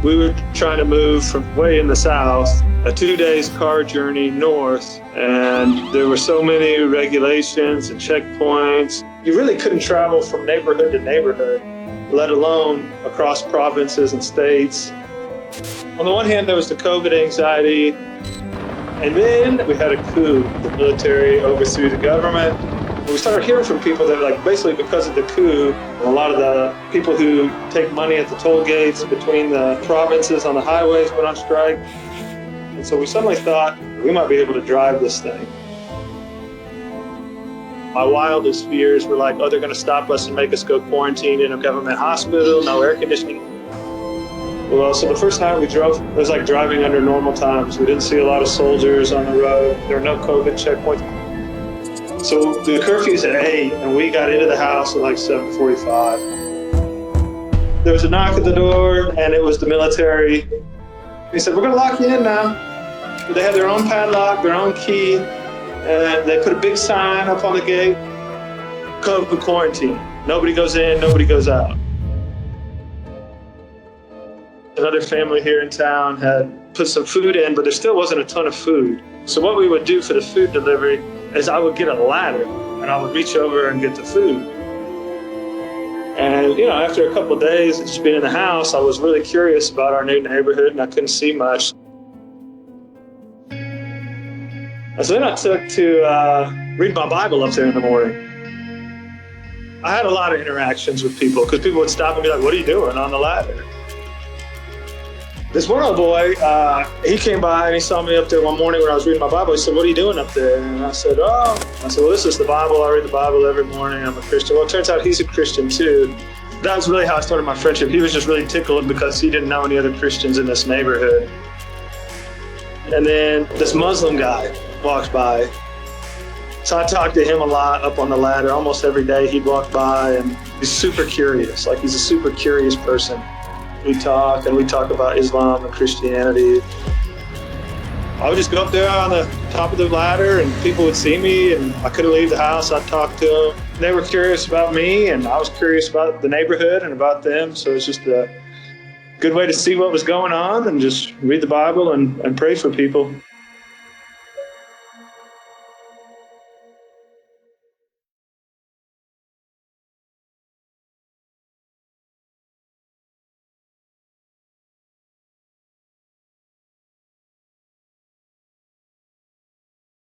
We were trying to move from way in the south, a 2 days car journey north, and there were so many regulations and checkpoints. You really couldn't travel from neighborhood to neighborhood, let alone across provinces and states. On the one hand, there was the COVID anxiety, and then we had a coup. The military overthrew the government. We started hearing from people that, like, basically because of the coup, a lot of the people who take money at the toll gates between the provinces on the highways went on strike. And so we suddenly thought we might be able to drive this thing. My wildest fears were like, oh, they're going to stop us and make us go quarantine in a government hospital, no air conditioning. Well, so the first time we drove, it was like driving under normal times. We didn't see a lot of soldiers on the road. There were no COVID checkpoints. So the curfew's at 8, and we got into the house at like 7:45. There was a knock at the door, and it was the military. He said, we're going to lock you in now. They had their own padlock, their own key, and they put a big sign up on the gate, COVID quarantine. Nobody goes in, nobody goes out. Another family here in town had put some food in, but there still wasn't a ton of food. So what we would do for the food delivery is I would get a ladder and I would reach over and get the food. And, after a couple of days of just being in the house, I was really curious about our new neighborhood and I couldn't see much. And so then I took to read my Bible up there in the morning. I had a lot of interactions with people because people would stop and be like, what are you doing on the ladder? This one old boy, he came by and he saw me up there one morning when I was reading my Bible. He said, what are you doing up there? And I said, well, this is the Bible. I read the Bible every morning. I'm a Christian. Well, it turns out he's a Christian too. That was really how I started my friendship. He was just really tickled because he didn't know any other Christians in this neighborhood. And then this Muslim guy walks by. So I talked to him a lot up on the ladder. Almost every day he'd walk by, and he's super curious. Like, he's a super curious person. We talk about Islam and Christianity. I would just go up there on the top of the ladder and people would see me and I couldn't leave the house. I'd talk to them. They were curious about me and I was curious about the neighborhood and about them. So it's just a good way to see what was going on and just read the Bible and pray for people.